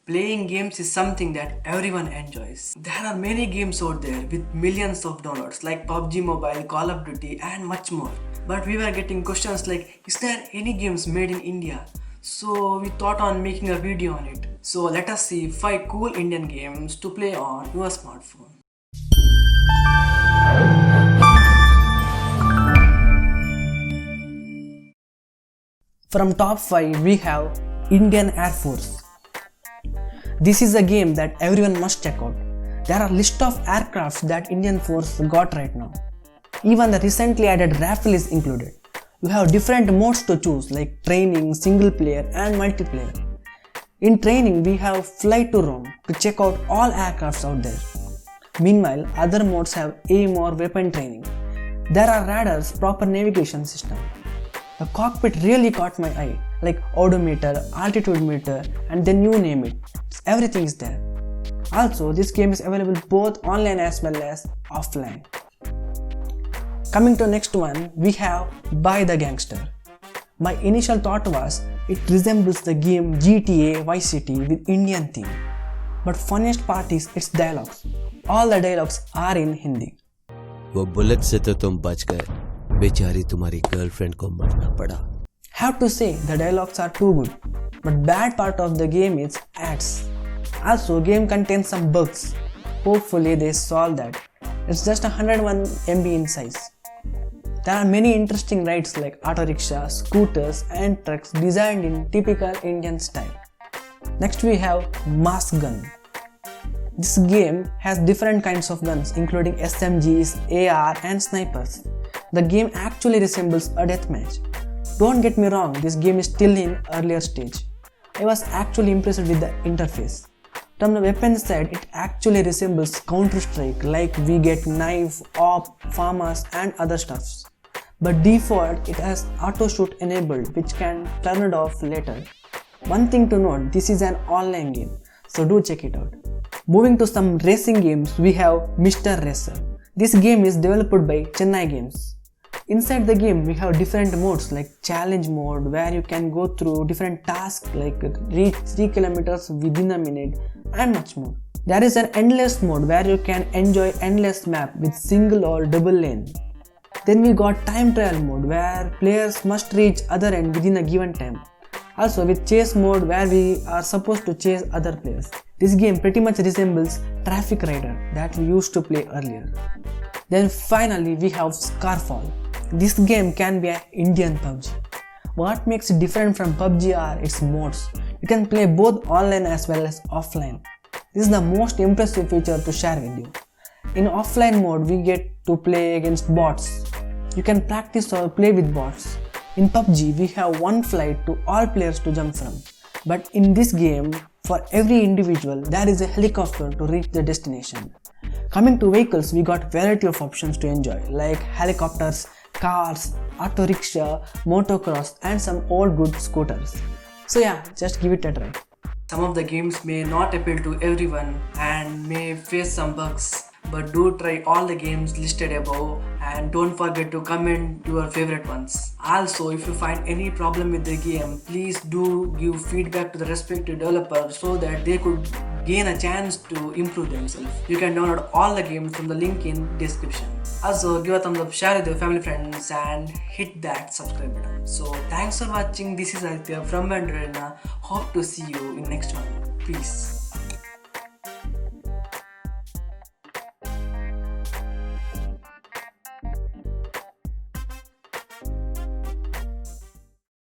Playing games is something that everyone enjoys. There are many games out there with millions of downloads like PUBG Mobile, Call of Duty and much more. But we were getting questions like, is there any games made in India? So we thought on making a video on it. So let us see 5 cool Indian games to play on your smartphone. From top 5 we have Indian Air Force. This is a game that everyone must check out. There are list of aircrafts that Indian Force got right now. Even the recently added Rifle is included. You have different modes to choose like training, single player and multiplayer. In training we have Fly to Roam to check out all aircrafts out there. Meanwhile, other modes have aim or weapon training. There are radars, proper navigation system. The cockpit really caught my eye, like odometer, altitude meter and then you name it. Everything is there. Also, this game is available both online as well as offline. Coming to next one, we have Bhai the Gangster. My initial thought was, it resembles the game GTA Vice City with Indian theme. But funniest part is its dialogues. All the dialogues are in Hindi. वो bullet से तो तुम बच गए, बेचारी तुम्हारी girlfriend को मरना पड़ा. Have to say the dialogues are too good, but bad part of the game is ads. Also, game contains some bugs. Hopefully they solve that. It's just 101 MB in size. There are many interesting rides like auto rickshaw, scooters and trucks designed in typical Indian style. Next we have Maskgun. This game has different kinds of guns including SMGs, AR and snipers. The game actually resembles a deathmatch. Don't get me wrong, this game is still in earlier stage. I was actually impressed with the interface. From the weapon side, it actually resembles Counter-Strike like we get knife, op, farmers and other stuffs. But default, it has auto shoot enabled which can turn it off later. One thing to note, this is an online game, so do check it out. Moving to some racing games, we have Mr.Racer. This game is developed by Chennai Games. Inside the game, we have different modes like challenge mode where you can go through different tasks like reach 3 kilometers within a minute and much more. There is an endless mode where you can enjoy endless map with single or double lane. Then we got time trial mode where players must reach other end within a given time. Also with chase mode where we are supposed to chase other players. This game pretty much resembles Traffic Rider that we used to play earlier. Then finally we have Scarfall. This game can be an Indian PUBG. What makes it different from PUBG are its modes. You can play both online as well as offline. This is the most impressive feature to share with you. In offline mode we get to play against bots. You can practice or play with bots. In PUBG we have one flight to all players to jump from. But in this game, for every individual there is a helicopter to reach the destination. Coming to vehicles, we got variety of options to enjoy like helicopters, cars, auto rickshaw, motocross and some old good scooters. So yeah, just give it a try. Some of the games may not appeal to everyone and may face some bugs, but do try all the games listed above and don't forget to comment your favorite ones. Also, if you find any problem with the game, please do give feedback to the respective developer so that they could gain a chance to improve themselves. You can download all the games from the link in description. Also, give a thumbs up, share with your family friends and hit that subscribe button. So thanks for watching. This is Aditya from Mandarina. Hope to see you in next one. Peace.